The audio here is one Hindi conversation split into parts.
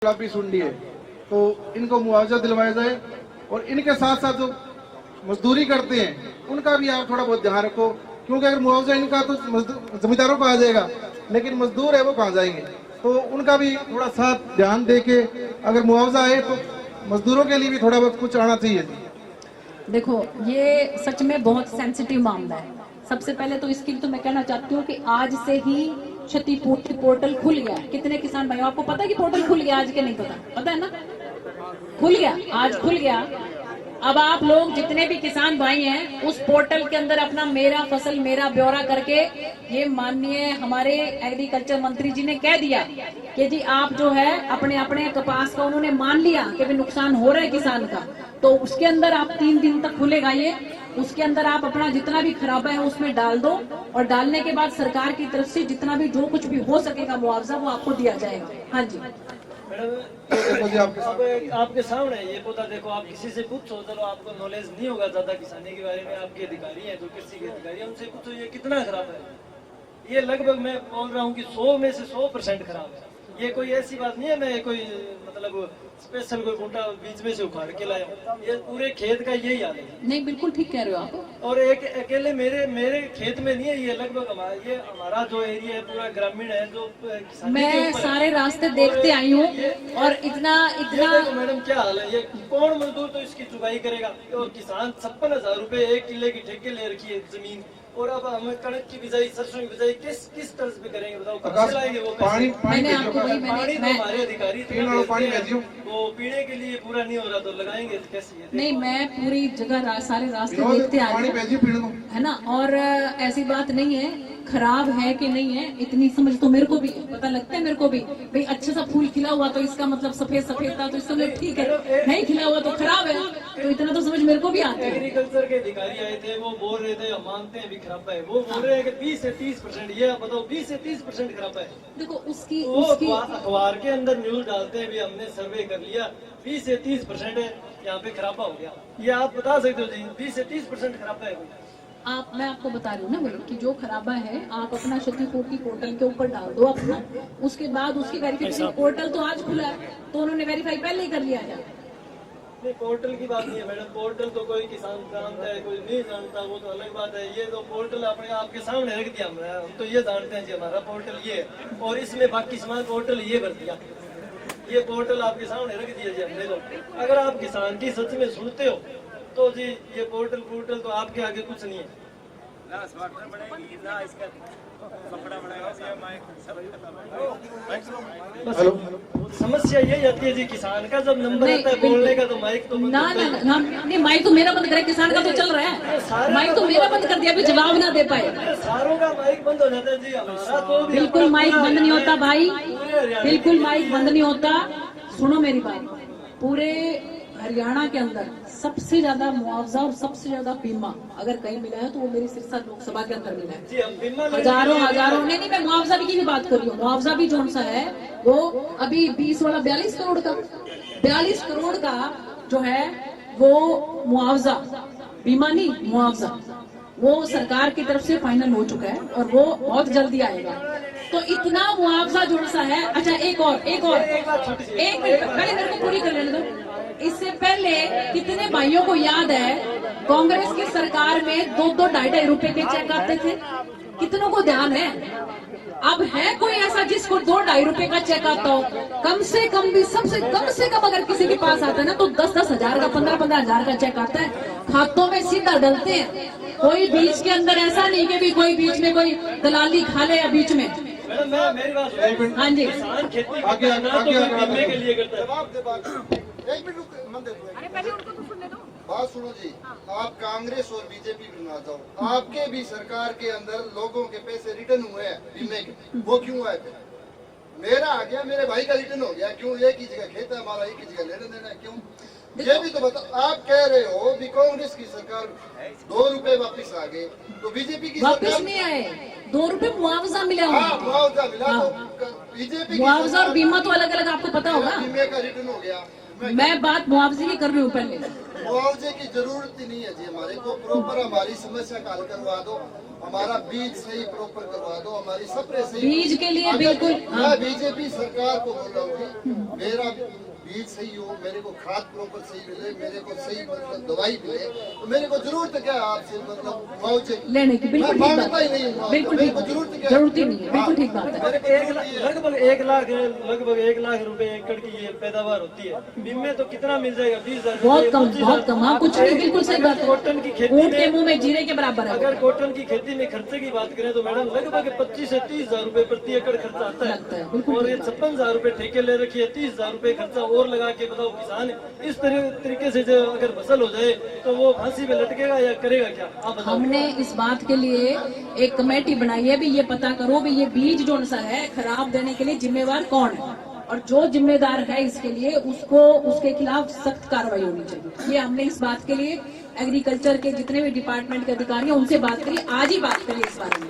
गुलाबी सुंडी है, तो इनको मुआवजा दिलवाया जाए। और इनके साथ साथ जो मजदूरी करते हैं उनका भी आप थोड़ा बहुत ध्यान रखो, क्योंकि अगर मुआवजा इनका तो जमींदारों को आ जाएगा, लेकिन मजदूर है वो कहाँ जाएंगे, तो उनका भी थोड़ा साथ ध्यान दे के अगर मुआवजा आए तो मजदूरों के लिए भी थोड़ा बहुत कुछ आना चाहिए। देखो, ये सच में बहुत सेंसिटिव मामला है। सबसे पहले तो इसके लिए तो मैं कहना चाहती हूँ कि आज से ही क्षतिपूर्ति पोर्टल खुल गया। कितने किसान भाइयों आपको पता है कि पोर्टल खुल गया? आज के नहीं पता, पता है ना? खुल गया, आज खुल गया। अब आप लोग जितने भी किसान भाई हैं उस पोर्टल के अंदर अपना मेरा फसल मेरा ब्यौरा करके, ये माननीय हमारे एग्रीकल्चर मंत्री जी ने कह दिया कि जी आप जो है अपने अपने कपास का उन्होंने मान लिया कि भी नुकसान हो रहा है किसान का, तो उसके अंदर आप 3 दिन तक खुलेगा ये। उसके अंदर आप अपना जितना भी खराबा है उसमें डाल दो, और डालने के बाद सरकार की तरफ से जितना भी जो कुछ भी हो सकेगा मुआवजा वो आपको दिया जाएगा। हाँ जी मैडम, आपके सामने ये पौधा देखो, आप किसी से पूछो, चलो आपको नॉलेज नहीं होगा ज्यादा किसानी के बारे में, आपके अधिकारी हैं जो कृषि के अधिकारी हैं उनसे पूछो ये कितना खराब है। ये लगभग मैं बोल रहा हूँ कि 100 में से 100% खराब है। ये कोई ऐसी बात नहीं है मैं कोई मतलब स्पेशल कोई बूटा बीच में से उखाड़ के लाया हूँ, ये पूरे खेत का यही हाल है। नहीं, बिल्कुल ठीक कह रहे हो आप। और एक अकेले मेरे खेत में नहीं है, ये लगभग ये हमारा जो एरिया है पूरा ग्रामीण है जो मैं सारे रास्ते देखते आई हूँ। और इतना देखो मैडम क्या हाल है, ये कौन मजदूर तो इसकी चुगाई करेगा। और किसान 56,000 रुपए 1 किले की ठेके ले रखी है जमीन, और अब हम कणक की बिजाई सरसों की बिजाई किस तर्ज पे करेंगे बताओ? कहाँ लाएंगे वो पानी? मैंने आपको वही पानी तो हमारे अधिकारी वो पीने के लिए पूरा नहीं हो रहा तो लगाएंगे कैसे? नहीं, मैं पूरी जगह सारे रास्ते देखते आ रही हूँ, है ना। और ऐसी बात नहीं है, खराब है कि नहीं है इतनी समझ तो मेरे को भी पता लगता है। मेरे को भी भाई अच्छा सा फूल खिला हुआ तो इसका मतलब सफेद सफेद था तो इसका मतलब ठीक है, नहीं खिला हुआ तो खराब है, तो इतना तो समझ मेरे को भी आता है। एग्रीकल्चर के अधिकारी आए थे, वो बोल रहे थे हम मानते हैं भी खराब है, वो बोल रहे हैं कि 20 से 30%। ये आप बताओ 20 से 30% खराब है। देखो उसकी अखबार के अंदर न्यूज डालते हैं भी हमने सर्वे कर लिया 20 से 30% है यहाँ पे खराबा हो गया। ये आप बता सकते हो जी 20 से 30% खराबा है? मैं आपको बता रही हूँ ना भाई कि जो खराबा है आप अपना क्षतिपूर्ति पोर्टल के ऊपर डाल दो अपना, उसके बाद उसकी वेरिफिकेशन। पोर्टल तो आज खुला है तो उन्होंने वेरीफाई पहले ही कर लिया है। नहीं, पोर्टल की बात नहीं है मैडम, पोर्टल तो कोई किसान जानता है कोई नहीं जानता, वो तो अलग बात है। ये तो पोर्टल अपने आपके सामने रख दिया हमने, हम तो ये जानते हैं जी हमारा पोर्टल ये है, और इसमें बाकी सामान पोर्टल ये भर दिया। ये पोर्टल आपके सामने रख दिया जी हमने। तो अगर आप किसान की सच में सुनते हो तो जी ये पोर्टल तो आपके आगे कुछ नहीं है। समस्या यही आती है जी, किसान का जब नंबर आता है बोलने का तो माइक तो ना नहीं, माइक तो मेरा बंद करे, किसान का तो चल रहा है। माइक तो मेरा बंद कर दिया, अभी जवाब ना दे पाए। सारों का माइक बंद हो जाता है जी, हमारा तो बिल्कुल माइक बंद नहीं होता भाई, बिल्कुल माइक बंद नहीं होता। सुनो मेरी बात, पूरे हरियाणा के अंदर सबसे ज्यादा मुआवजा और सबसे ज्यादा बीमा अगर कहीं मिला है तो वो मेरी सिरसा लोकसभा के अंदर मिला है। हजारों नहीं, मैं मुआवजा की भी बात कर रही हूँ। मुआवजा भी जो सा है वो अभी 20 वाला 42 करोड़ का 42 करोड़ का जो है वो मुआवजा, बीमा नहीं मुआवजा, वो सरकार की तरफ से फाइनल हो चुका है और वो बहुत जल्दी आएगा। तो इतना मुआवजा जो सा है। अच्छा एक मिनट पहले मेरे को पूरी कर लेने दो। इससे पहले कितने भाइयों को याद है कांग्रेस की सरकार में 2-2 2.5 रुपए के चेक आते थे? कितनों को ध्यान है? अब है कोई ऐसा जिसको 2-2.5 रुपए का चेक आता हो? कम से कम भी सबसे कम से कम अगर किसी के पास आता है ना तो 10-10 हजार का 15-15 हजार का चेक आता है, खातों में सीधा डलते हैं। कोई बीच के अंदर ऐसा नहीं कि भी कोई बीच में कोई दलाली खा ले या बीच में। मेरी बात हाँ जी, आगे के लिए करता है। एक मिनट पहले उनको तो सुनने दो। बात सुनो जी, आप कांग्रेस और बीजेपी भी ना जाओ, आपके भी सरकार के अंदर लोगों के पैसे रिटर्न हुए हैं बीमे के, वो क्यों आए थे? मेरा आ गया, मेरे भाई का रिटर्न हो गया, क्यों? एक ही जगह खेत है हमारा, एक ही जगह लेना देना है, क्यों? ये भी तो बताओ। आप कह रहे हो भी कांग्रेस की सरकार 2 रुपए वापिस आ गए, तो बीजेपी की वापिस सरकार नहीं आए, 2 रुपए मुआवजा मिला। मुआवजा मिला तो बीजेपी मुआवजा और बीमा तो अलग अलग आपको पता होगा। बीमे का रिटर्न हो गया। मैं बात मुआवजे की कर रही हूँ पहले। मुआवजे की जरूरत ही नहीं है जी, हमारे को प्रॉपर हमारी समस्या का हल करवा दो, हमारा बीज सही प्रॉपर करवा दो, हमारी स्प्रे सही। बीज के लिए अगर बिल्कुल, हाँ। मैं बीजेपी सरकार को बोल रहा हूँ कि मेरा बीज सही हो, मेरे को खाद प्रॉपर सही मिले, मेरे को सही मतलब दवाई मिले, तो मेरे को जरूरत क्या है आपसे मतलब मुआवजे की? लेने की? बिल्कुल मैं ठीक मांगता बात ही नहीं हूँ मुआवजा, बिल्कुल मेरे ठीक को बात, जरूरत क्या है? जरूरत ही नहीं है, बिल्कुल ठीक बात है। लगभग 1 लाख रुपए एकड़ की ये पैदावार होती है। बीमे तो कितना मिल जाएगा? 20,000 बहुत कम, बहुत कम, हाँ कुछ नहीं, बिल्कुल सही बात है। कॉटन की खेती ऊंट के में मुंह में जीरे के बराबर है। अगर कॉटन की खेती में खर्चे की बात करें तो मैडम लगभग 25 से 30,000 रुपए प्रति एकड़ खर्चा आता लगता है, है। बिल्कुल और ये ठीक बात। 56,000 रुपए ठेके ले रखी है, 30,000 रुपए खर्चा और लगा के बताओ किसान इस तरीके से जो अगर फसल हो जाए तो वो फांसी पे लटकेगा या करेगा क्या? आप बताओ। हमने इस बात के लिए एक कमेटी बनाई है भी ये पता करो भी ये बीज जो सा है खराब देने के लिए जिम्मेवार कौन है, और जो जिम्मेदार है इसके लिए उसको उसके खिलाफ सख्त कार्रवाई होनी चाहिए। ये हमने इस बात के लिए एग्रीकल्चर के जितने भी डिपार्टमेंट के अधिकारी हैं उनसे बात करी, आज ही बात करी इस बारे में,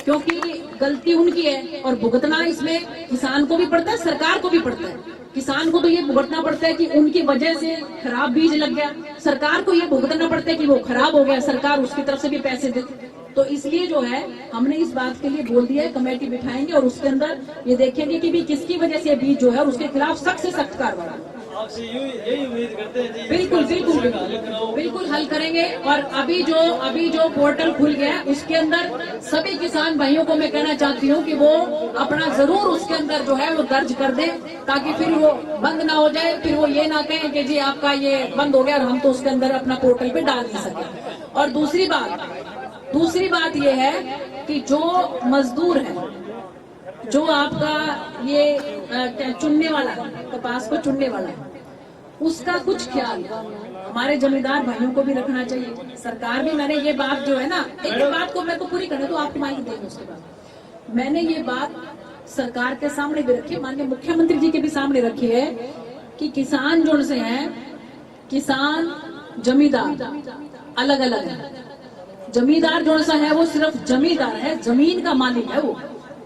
क्योंकि गलती उनकी है और भुगतना इसमें किसान को भी पड़ता है, सरकार को भी पड़ता है। किसान को तो ये भुगतना पड़ता है कि उनकी वजह से खराब बीज लग गया, सरकार को ये भुगतना पड़ता है कि वो खराब हो गया, सरकार उसकी तरफ से भी पैसे देती। तो इसलिए जो है हमने इस बात के लिए बोल दिया है कमेटी बिठाएंगे और उसके अंदर ये देखेंगे कि भी किसकी वजह से बीज जो है उसके खिलाफ सख्त से सख्त कार्रवाई। आपसे यही उम्मीद करते हैं जी। बिल्कुल बिल्कुल बिल्कुल बिल्कुल हल करेंगे। और अभी जो पोर्टल खुल गया है उसके अंदर सभी किसान भाइयों को मैं कहना चाहती हूँ कि वो अपना जरूर उसके अंदर जो है वो दर्ज कर दे, ताकि फिर वो बंद ना हो जाए, फिर वो ये ना कहें कि जी आपका ये बंद हो गया और हम तो उसके अंदर अपना पोर्टल पे डाल नहीं सके। और दूसरी बात ये है कि जो मजदूर है, जो आपका ये चुनने वाला है, कपास को चुनने वाला है, उसका कुछ ख्याल हमारे जमींदार भाइयों को भी रखना चाहिए। सरकार भी, मैंने ये बात जो है ना, एक बात को मैं तो पूरी करने तो आपकी माइक देंगे उसके बाद, मैंने ये बात सरकार के सामने भी रखी है, माननीय मुख्यमंत्री जी के भी सामने रखी है कि किसान जो से हैं, किसान जमींदार अलग अलग है। जमींदार जो सा है वो सिर्फ जमींदार है, जमीन का मालिक है वो,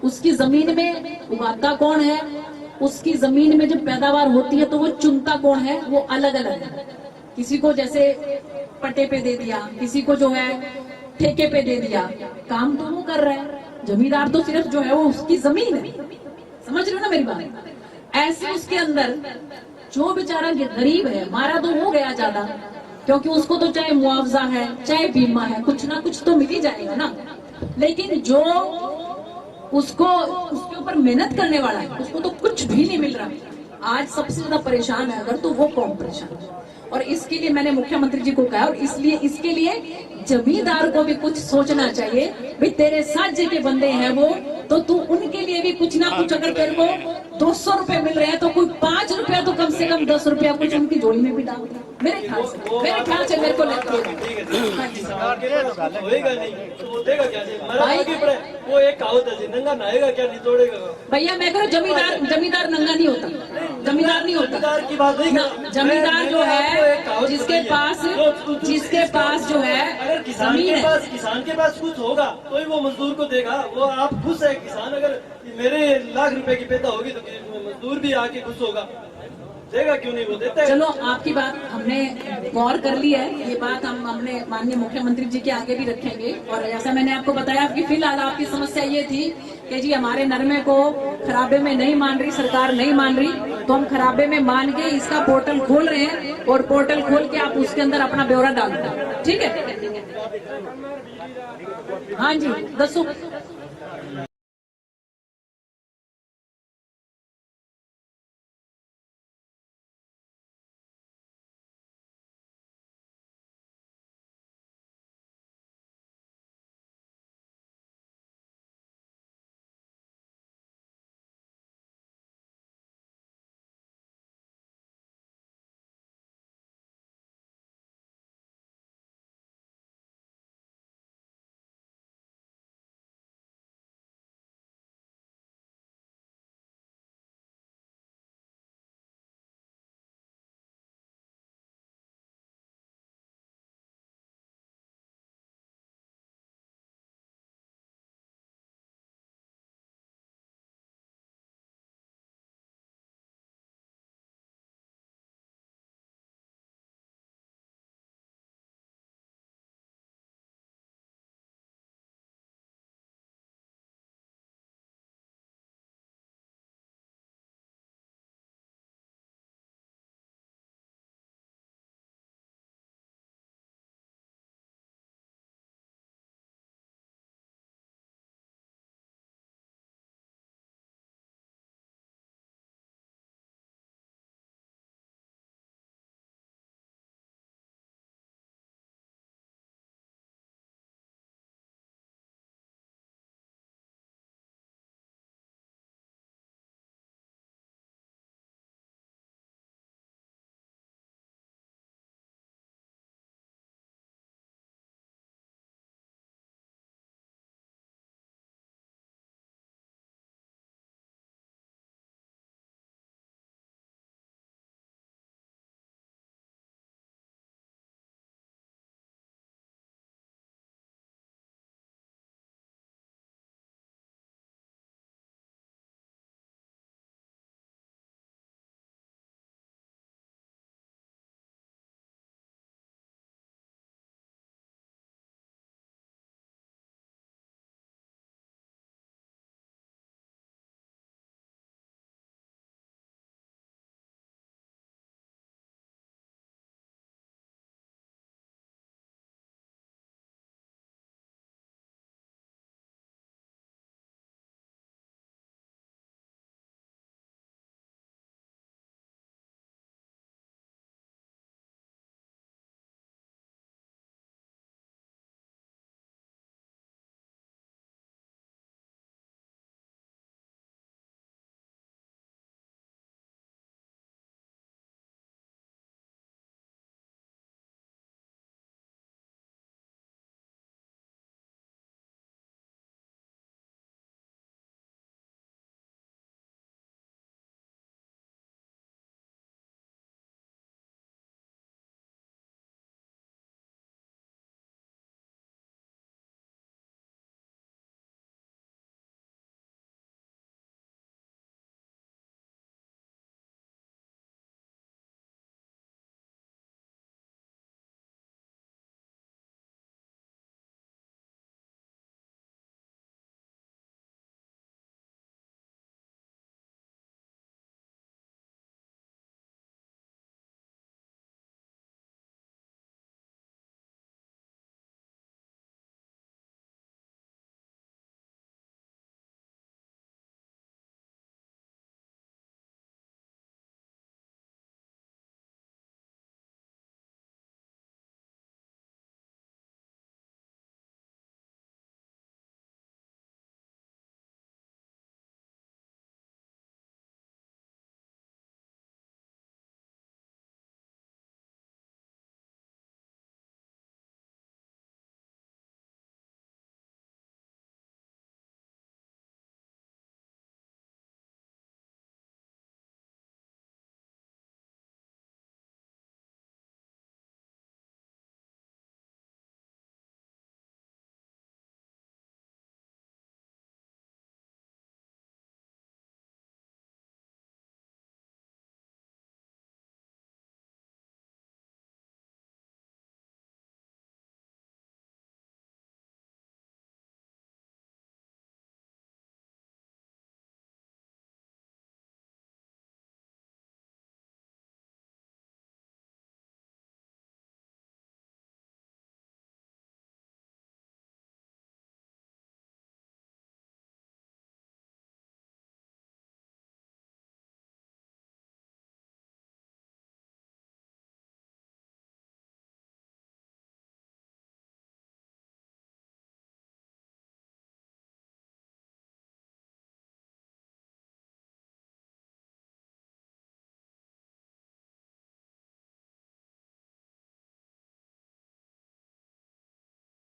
उसकी जमीन में उगाता कौन है, उसकी जमीन में जब पैदावार होती है तो वो चुनता कौन है, वो अलग अलग है। किसी को जैसे पट्टे पे दे दिया, किसी को जो है ठेके पे दे दिया, काम तो वो कर रहा है, जमींदार तो सिर्फ जो है वो उसकी जमीन है। समझ रहे हो ना मेरी बात? ऐसे उसके अंदर जो बेचारा गरीब है, मारा तो हो गया ज्यादा, क्योंकि उसको तो चाहे मुआवजा है चाहे बीमा है, कुछ ना कुछ तो मिल ही जाएगा ना। लेकिन जो उसके ऊपर मेहनत करने वाला है उसको तो कुछ भी नहीं मिल रहा। आज सबसे ज्यादा परेशान है अगर तो वो कौन परेशान है। और इसके लिए मैंने मुख्यमंत्री जी को कहा, और इसलिए इसके लिए जमींदार को भी कुछ सोचना चाहिए। भाई तेरे साथ के बंदे हैं वो, तो तू उनके लिए भी कुछ ना कुछ, अगर तेरे को 200 रुपए मिल रहे हैं तो कोई 5 रुपया तो कम से कम 10 रुपया कुछ उनकी झोली में भी डाल दे। मेरे ख्याल से मेरे को लगता है होएगा नहीं तो वो देगा क्या जी? मरा आगे पड़े, वो एक कहावत है जी, नंगा नहाएगा क्या नहीं तोड़ेगा। भैया मैं कह जमींदार नंगा नहीं होता, जमींदार नहीं होता। जमींदार की बात नहीं, जमींदार जो है जिसके पास जो है अगर किसान के पास कुछ होगा तो ही वो मजदूर को देगा। वो आप खुश है किसान, अगर मेरे लाख रुपए की पैदा होगी तो मजदूर भी आके खुश होगा, देगा क्यों नहीं? वो देता है। चलो आपकी बात हमने गौर कर ली है, ये बात हमने माननीय मुख्यमंत्री जी के आगे भी रखेंगे। और जैसा मैंने आपको बताया कि फिलहाल आपकी समस्या ये थी कि जी हमारे नरमे को खराबे में नहीं मान रही सरकार, नहीं मान रही, तो हम खराबे में मान के इसका पोर्टल खोल रहे हैं, और पोर्टल खोल के आप उसके अंदर अपना ब्यौरा डाल दें, ठीक है? हाँ जी, दसो।